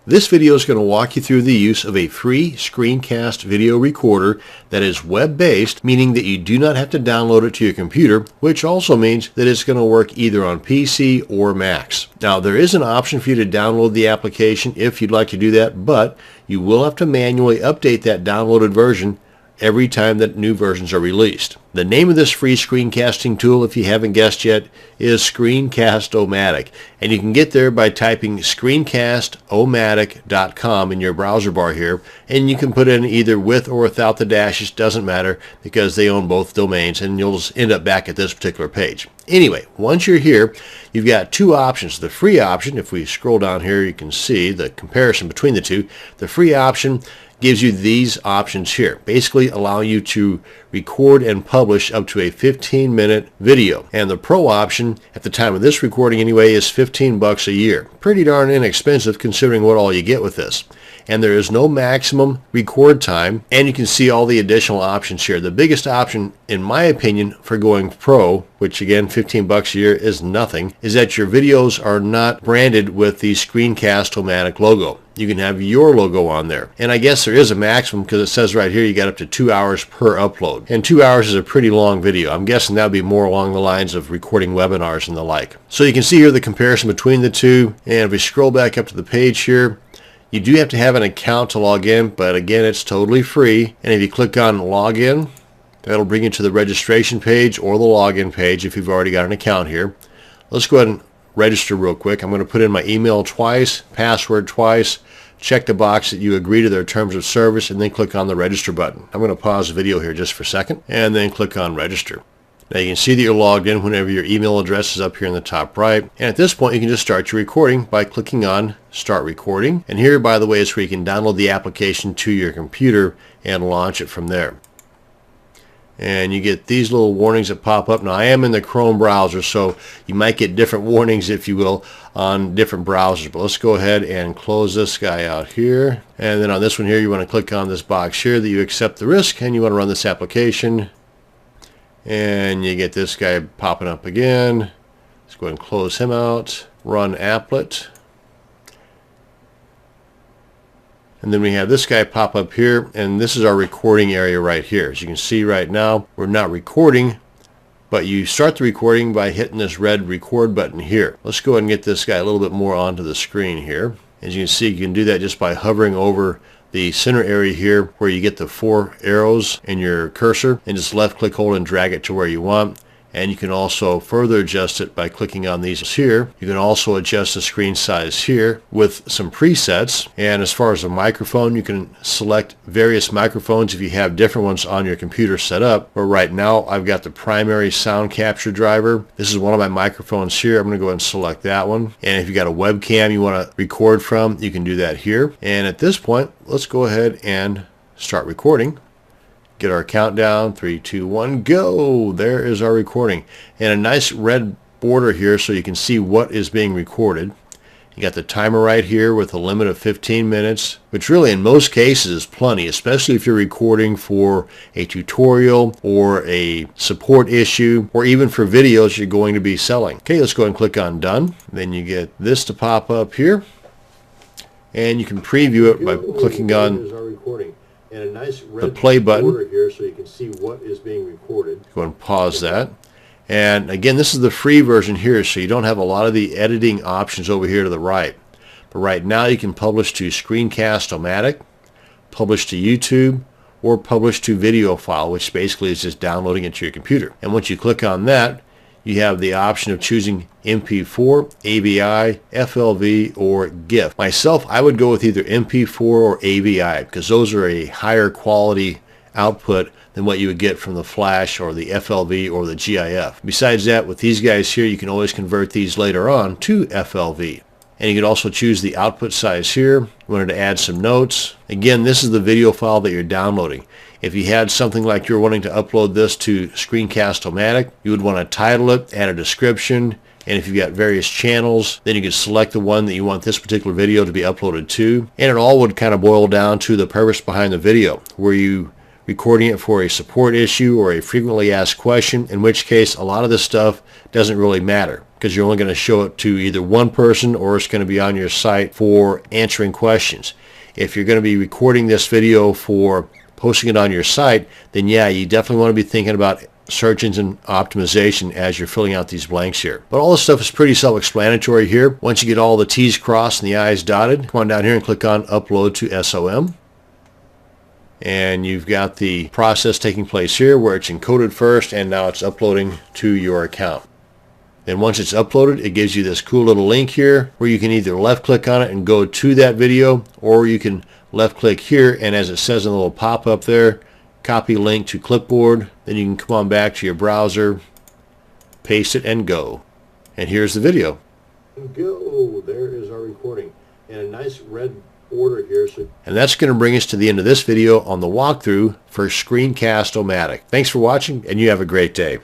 This video is going to walk you through the use of a free screencast video recorder that is web-based, meaning that you do not have to download it to your computer, which also means that it's going to work either on PC or Macs. Now, there is an option for you to download the application if you'd like to do that, but you will have to manually update that downloaded version every time that new versions are released. The name of this free screencasting tool, if you haven't guessed yet, is ScreenCast-O-Matic, and you can get there by typing ScreenCast-O-Matic.com in your browser bar here, and you can put in either with or without the dashes, doesn't matter, because they own both domains, and you'll just end up back at this particular page. Anyway, once you're here, you've got two options. The free option, if we scroll down here, you can see the comparison between the two. The free option gives you these options here, basically allowing you to record and publish up to a 15-minute video. And the pro option, at the time of this recording anyway, is $15 a year. Pretty darn inexpensive considering what all you get with this. And there is no maximum record time, and you can see all the additional options here. The biggest option, in my opinion, for going pro, which again $15 a year is nothing, is that your videos are not branded with the ScreenCast-O-Matic logo. You can have your logo on there. And I guess there is a maximum because it says right here you got up to 2 hours per upload. And 2 hours is a pretty long video. I'm guessing that would be more along the lines of recording webinars and the like. So you can see here the comparison between the two. And if we scroll back up to the page here, you do have to have an account to log in, but again, it's totally free. And if you click on login, that'll bring you to the registration page or the login page if you've already got an account here. Let's go ahead and register real quick. I'm going to put in my email twice, password twice, check the box that you agree to their terms of service, and then click on the register button. I'm going to pause the video here just for a second and then click on register. Now you can see that you're logged in whenever your email address is up here in the top right. And at this point you can just start your recording by clicking on Start Recording. And here, by the way, is where you can download the application to your computer and launch it from there. And you get these little warnings that pop up. Now I am in the Chrome browser, so you might get different warnings, if you will, on different browsers. But let's go ahead and close this guy out here. And then on this one here, you want to click on this box here that you accept the risk and you want to run this application. And you get this guy popping up again. Let's go ahead and close him out. Run applet. And then we have this guy pop up here, and this is our recording area right here. As you can see right now, we're not recording, but you start the recording by hitting this red record button here. Let's go ahead and get this guy a little bit more onto the screen here. As you can see, you can do that just by hovering over the center area here where you get the 4 arrows in your cursor, and just left click, hold, and drag it to where you want. And you can also further adjust it by clicking on these here. You can also adjust the screen size here with some presets. And as far as the microphone, you can select various microphones if you have different ones on your computer set up. But right now I've got the primary sound capture driver. This is one of my microphones here. I'm going to go ahead and select that one. And if you got a webcam you want to record from, you can do that here. And at this point, let's go ahead and start recording. Get our countdown, 3, 2, 1, go. There is our recording. And a nice red border here so you can see what is being recorded. You got the timer right here with a limit of 15 minutes, which really in most cases is plenty, especially if you're recording for a tutorial or a support issue, or even for videos you're going to be selling. Okay, let's go ahead and click on done. Then you get this to pop up here, and you can preview it by clicking on and a nice red the play button here so you can see what is being recorded. Go and pause that. And again, this is the free version here, so you don't have a lot of the editing options over here to the right. But right now you can publish to ScreenCast-O-Matic, publish to YouTube, or publish to video file, which basically is just downloading it to your computer. And once you click on that, you have the option of choosing MP4, AVI, FLV, or GIF. Myself, I would go with either MP4 or AVI because those are a higher quality output than what you would get from the Flash or the FLV or the GIF. Besides that, with these guys here, you can always convert these later on to FLV. And you can also choose the output size here. You wanted to add some notes. Again, this is the video file that you're downloading. If you had something like you're wanting to upload this to ScreenCast-O-Matic, you would want to title it, add a description, and if you've got various channels, then you can select the one that you want this particular video to be uploaded to. And it all would kind of boil down to the purpose behind the video, where you recording it for a support issue or a frequently asked question, in which case a lot of this stuff doesn't really matter because you're only going to show it to either one person or it's going to be on your site for answering questions. If you're going to be recording this video for posting it on your site, then yeah, you definitely want to be thinking about search engine optimization as you're filling out these blanks here. But all this stuff is pretty self-explanatory here. Once you get all the T's crossed and the I's dotted, come on down here and click on Upload to SOM. And you've got the process taking place here where it's encoded first and now it's uploading to your account. Then once it's uploaded, it gives you this cool little link here where you can either left click on it and go to that video, or you can left click here and as it says in the little pop-up there, copy link to clipboard. Then you can come on back to your browser, paste it, and go. And here's the video. Go. There is our recording. And a nice red border here. And that's going to bring us to the end of this video on the walkthrough for ScreenCast-O-Matic. Thanks for watching, and you have a great day.